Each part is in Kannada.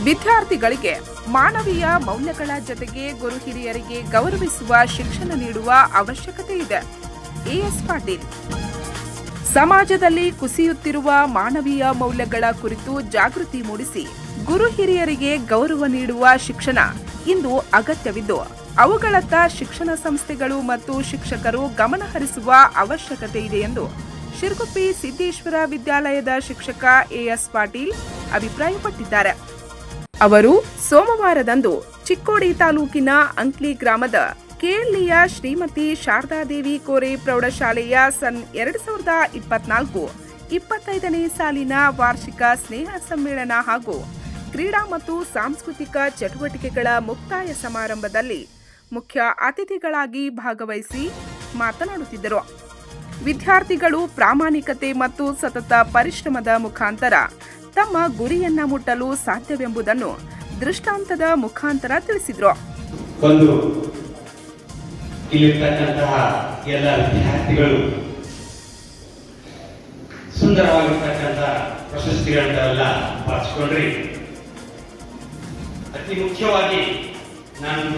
ವಿದ್ಯಾರ್ಥಿಗಳಿಗೆ ಮಾನವೀಯ ಮೌಲ್ಯಗಳ ಜೊತೆಗೆ ಗುರು ಹಿರಿಯರಿಗೆ ಗೌರವಿಸುವ ಶಿಕ್ಷಣ ನೀಡುವ ಅವಶ್ಯಕತೆ ಇದೆ. ಎಎಸ್ ಪಾಟೀಲ್. ಸಮಾಜದಲ್ಲಿ ಕುಸಿಯುತ್ತಿರುವ ಮಾನವೀಯ ಮೌಲ್ಯಗಳ ಕುರಿತು ಜಾಗೃತಿ ಮೂಡಿಸಿ ಗುರು ಹಿರಿಯರಿಗೆ ಗೌರವ ನೀಡುವ ಶಿಕ್ಷಣ ಇಂದು ಅಗತ್ಯವಿದ್ದು, ಅವುಗಳತ್ತ ಶಿಕ್ಷಣ ಸಂಸ್ಥೆಗಳು ಮತ್ತು ಶಿಕ್ಷಕರು ಗಮನ ಹರಿಸುವ ಅವಶ್ಯಕತೆ ಇದೆ ಎಂದು ಶಿರಗುಪ್ಪಿ ಸಿದ್ದೇಶ್ವರ ವಿದ್ಯಾಲಯದ ಶಿಕ್ಷಕ ಎಎಸ್ ಪಾಟೀಲ್ ಅಭಿಪ್ರಾಯಪಟ್ಟಿದ್ದಾರೆ. ಅವರು ಸೋಮವಾರದಂದು ಚಿಕ್ಕೋಡಿ ತಾಲೂಕಿನ ಅಂಕ್ಲಿ ಗ್ರಾಮದ ಕೆಎಲ್ಇಯ ಶ್ರೀಮತಿ ಶಾರದಾದೇವಿ ಕೋರೆ ಪ್ರೌಢಶಾಲೆಯ ಸನ್ 2024-25ನೇ ಸಾಲಿನ ವಾರ್ಷಿಕ ಸ್ನೇಹ ಸಮ್ಮೇಳನ ಹಾಗೂ ಕ್ರೀಡಾ ಮತ್ತು ಸಾಂಸ್ಕೃತಿಕ ಚಟುವಟಿಕೆಗಳ ಮುಕ್ತಾಯ ಸಮಾರಂಭದಲ್ಲಿ ಮುಖ್ಯ ಅತಿಥಿಗಳಾಗಿ ಭಾಗವಹಿಸಿ ಮಾತನಾಡುತ್ತಿದ್ದರು. ವಿದ್ಯಾರ್ಥಿಗಳು ಪ್ರಾಮಾಣಿಕತೆ ಮತ್ತು ಸತತ ಪರಿಶ್ರಮದ ಮುಖಾಂತರ ತಮ್ಮ ಗುರಿಯನ್ನ ಮುಟ್ಟಲು ಸಾಧ್ಯವೆಂಬುದನ್ನು ದೃಷ್ಟಾಂತದ ಮುಖಾಂತರ ತಿಳಿಸಿದರು. ಇಲ್ಲಿರ್ತಕ್ಕಂತಹ ಎಲ್ಲ ವಿದ್ಯಾರ್ಥಿಗಳು ಸುಂದರವಾಗಿರ್ತಕ್ಕಂತಹ ಪ್ರಶಸ್ತಿಗಳನ್ನೆಲ್ಲ ಪಡೆದುಕೊಂಡ್ರಿ. ಅತಿ ಮುಖ್ಯವಾಗಿ ನಾನು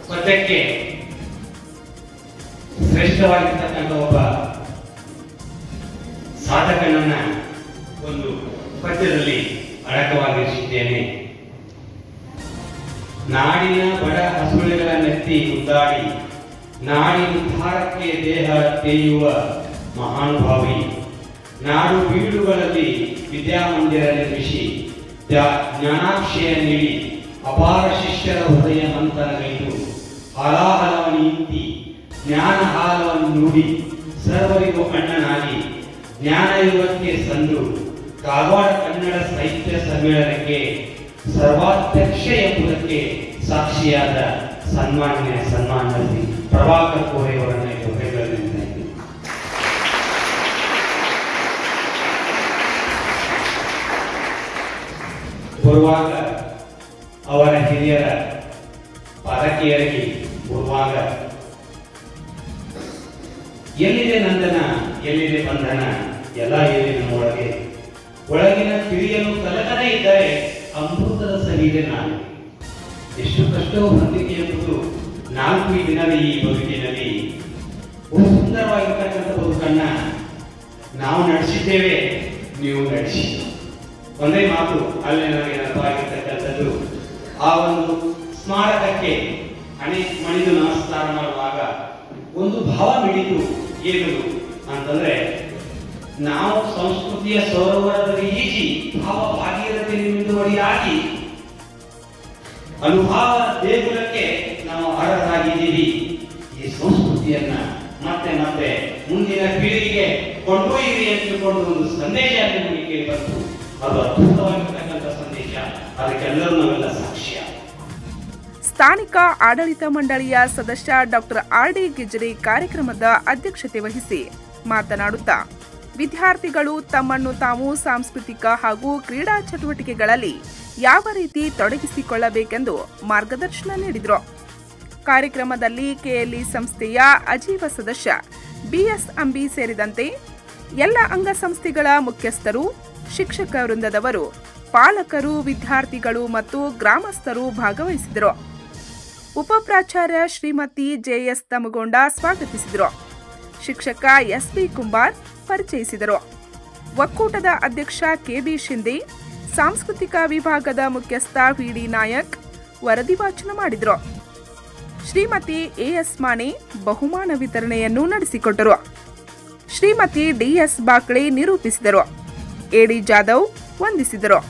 ಸದ್ಯಕ್ಕೆ ಶ್ರೇಷ್ಠವಾಗಿರ್ತಕ್ಕಂಥ ಒಬ್ಬ ಸಾಧಕನನ್ನ ಒಂದು ಪದ್ಯದಲ್ಲಿ ಅಡಕವಾಗಿರಿಸಿದ್ದೇನೆ. ನಾಡಿನ ಬಡ ಹಸುಳೆಗಳ ನೆತ್ತಿ ಮುದ್ದಾಡಿ ನಾಡಿನ ಉದ್ಧಾರಕ್ಕೆ ದೇಹ ತೇಯುವ ಮಹಾನುಭಾವಿ, ನಾಡು ಬೀಡುಗಳಲ್ಲಿ ವಿದ್ಯಾಮಂದಿರ ನಿರ್ಮಿಸಿ ಜ್ಞಾನಾಕ್ಷಯ ನೀಡಿ ಅಪಾರ ಶಿಷ್ಯರ ಹೃದಯ ಮಂಥನಗೈದು ಹಲಾಹಲವ ನೀತಿ ಜ್ಞಾನ ಹಾಲವನ್ನು ನುಡಿ ಸರ್ವರಿಗೂ ಅಣ್ಣನಾಗಿ ಜ್ಞಾನ ಯುಗಕ್ಕೆ ಸಂದು ಕಾಗವಾಡ ಕನ್ನಡ ಸಾಹಿತ್ಯ ಸಮ್ಮೇಳನಕ್ಕೆ ಸರ್ವಾಧ್ಯಕ್ಷ ಎಂಬುದಕ್ಕೆ ಸಾಕ್ಷಿಯಾದ ಸನ್ಮಾನ್ಯ ಪ್ರಭಾಕರ್ ಕೋರೆ ಅವರನ್ನ ಬರುವಾಗ ಅವರ ಹಿರಿಯರ ಪಾದಕೇರಿಗೆ ಬರುವಾಗ ಎಲ್ಲಿದೆ ನಂದನ ಎಲ್ಲಿದೆ ಬಂಧನ ಎಲ್ಲ ಇದೆ ನಮ್ಮೊಳಗೆ, ಒಳಗಿನ ತಿಳಿಯಲು ಕಲಕನೇ ಇದ್ದರೆ ಅಮೃತದ ಸವಿದೆ ನಾನು. ಎಷ್ಟು ಕಷ್ಟವೂ ಹೊಂದಿಕೆ ಎಂಬುದು 4 ದಿನದ ಈ ಬದುಕಿನಲ್ಲಿ ಸುಂದರವಾಗಿರ್ತಕ್ಕಂಥ ಬದುಕನ್ನ ನಾವು ನಡೆಸಿದ್ದೇವೆ, ನೀವು ನಡೆಸಿ. ಒಂದೇ ಮಾತು ಅಲ್ಲೇ ನನಗೆ ನೆನಪಾಗಿರ್ತಕ್ಕಂಥದ್ದು, ಆ ಒಂದು ಸ್ಮಾರಕಕ್ಕೆ ಮಣಿದು ನಮಸ್ಕಾರ ಮಾಡುವಾಗ ಒಂದು ಭಾವ ಮಿಡಿತು. ಏನು ಅಂತಂದ್ರೆ, ನಾವು ಸಂಸ್ಕೃತಿಯ ಸರೋವರದಲ್ಲಿ ಈಜಿ ಭಾವ ಭಾಗೀರಥಿ ಮುಂದುವರಿಯಾಗಿ ಅನುಭವ ದೇಗುಲಕ್ಕೆ ನಾವು ಅರ್ಹರಾಗಿದ್ದೀವಿ. ಈ ಸಂಸ್ಕೃತಿಯನ್ನ ಮತ್ತೆ ಮತ್ತೆ ಮುಂದಿನ ಪೀಳಿಗೆಗೆ ಕೊಂಡೊಯ್ಯಿರಿ ಎಂದುಕೊಂಡು ಒಂದು ಸಂದೇಶ ನಿಮಗೆ ಕೇಳಿ ಬಂತು. ಅದು ಅದ್ಭುತವಾಗಿರ್ತಕ್ಕಂಥ ಸಂದೇಶ, ಅದಕ್ಕೆಲ್ಲರೂ ನಾವೆಲ್ಲ ಸಾಕ್ಷ್ಯ. ಸ್ಥಾನಿಕ ಆಡಳಿತ ಮಂಡಳಿಯ ಸದಸ್ಯ ಡಾಕ್ಟರ್ ಆರ್ ಡಿ ಗಿಜ್ರಿ ಕಾರ್ಯಕ್ರಮದ ಅಧ್ಯಕ್ಷತೆ ವಹಿಸಿ ಮಾತನಾಡುತ್ತಾ, ವಿದ್ಯಾರ್ಥಿಗಳು ತಮ್ಮನ್ನು ತಾವು ಸಾಂಸ್ಕೃತಿಕ ಹಾಗೂ ಕ್ರೀಡಾ ಚಟುವಟಿಕೆಗಳಲ್ಲಿ ಯಾವ ರೀತಿ ತೊಡಗಿಸಿಕೊಳ್ಳಬೇಕೆಂದು ಮಾರ್ಗದರ್ಶನ ನೀಡಿದರು. ಕಾರ್ಯಕ್ರಮದಲ್ಲಿ ಕೆಎಲ್ಇ ಸಂಸ್ಥೆಯ ಅಜೀವ ಸದಸ್ಯ ಬಿಎಸ್ ಅಂಬಿ ಸೇರಿದಂತೆ ಎಲ್ಲ ಅಂಗಸಂಸ್ಥೆಗಳ ಮುಖ್ಯಸ್ಥರು, ಶಿಕ್ಷಕ ವೃಂದದವರು, ಪಾಲಕರು, ವಿದ್ಯಾರ್ಥಿಗಳು ಮತ್ತು ಗ್ರಾಮಸ್ಥರು ಭಾಗವಹಿಸಿದರು. ಉಪಪ್ರಾಚಾರ್ಯ ಶ್ರೀಮತಿ ಜೆಎಸ್ ತಮಗೊಂಡ ಸ್ವಾಗತಿಸಿದರು. ಶಿಕ್ಷಕ ಎಸ್ಬಿ ಕುಂಬಾರ್ ಪರಿಚಯಿಸಿದರು. ಒಕ್ಕೂಟದ ಅಧ್ಯಕ್ಷ ಕೆಬಿ ಶಿಂದೆ, ಸಾಂಸ್ಕೃತಿಕ ವಿಭಾಗದ ಮುಖ್ಯಸ್ಥ ವಿಡಿ ನಾಯಕ್ ವರದಿ ವಾಚನ ಮಾಡಿದರು. ಶ್ರೀಮತಿ ಎಎಸ್ ಮಾನೆ ಬಹುಮಾನ ವಿತರಣೆಯನ್ನು ನಡೆಸಿಕೊಟ್ಟರು. ಶ್ರೀಮತಿ ಡಿಎಸ್ ಬಾಕ್ಳೆ ನಿರೂಪಿಸಿದರು. ಎಡಿ ಜಾಧವ್ ವಂದಿಸಿದರು.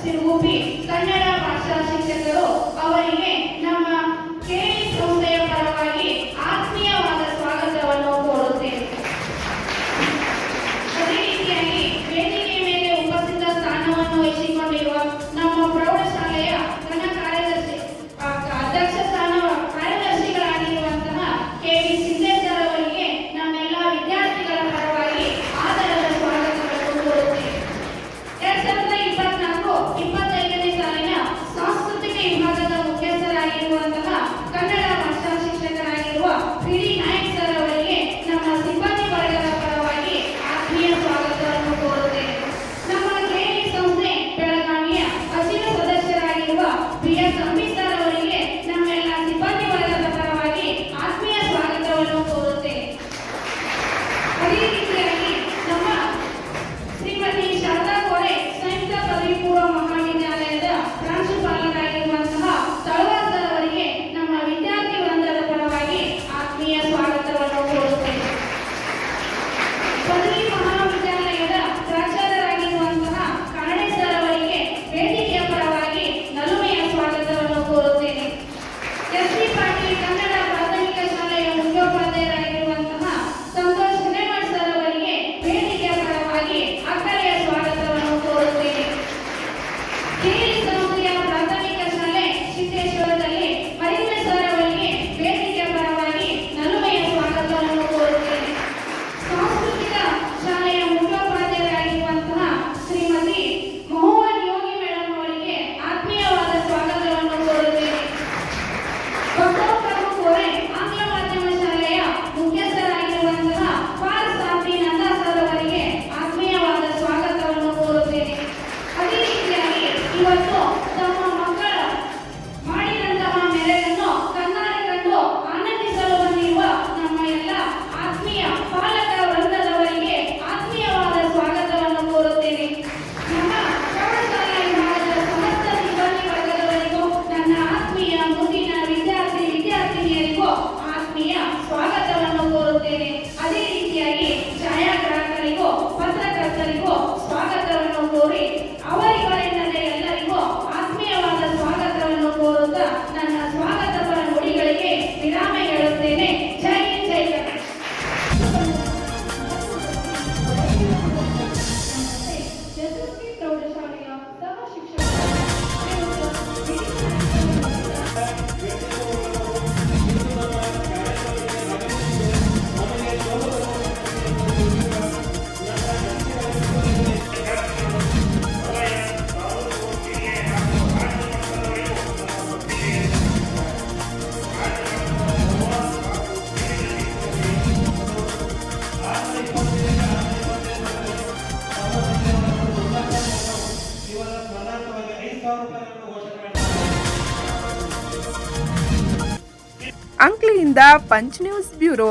ಸಿರಗುಪ್ಪಿ ಕನ್ನಡ ಭಾಷಾ ಶಿಕ್ಷಕರು ಅವರಿಗೆ ನಮ್ಮ ಕೆಎಲ್ಇ ಸಂಸ್ಥೆಯ ಪರವಾಗಿ ಆತ್ಮೀಯವಾದ ಸ್ವಾಗತವನ್ನು ಕೋರುತ್ತೇವೆ. ಅದೇ ರೀತಿಯಾಗಿ ವೇದಿಕೆಯ ಮೇಲೆ ಉಪಸ್ಥಿತ ಸ್ಥಾನವನ್ನು ವಹಿಸಿಕೊಂಡಿರುವ ನಮ್ಮ ಪ್ರೌಢಶಾಲೆಯ ಘನ ಕಾರ್ಯದರ್ಶಿ ಅಧ್ಯಕ್ಷ ಸ್ಥಾನ ಕಾರ್ಯದರ್ಶಿಗಳಾಗಿರುವಂತಹ ಕೆವಿ ಅಂಕ್ಲಿಯಿಂದ ಪಂಚ್ ನ್ಯೂಸ್ ಬ್ಯೂರೋ.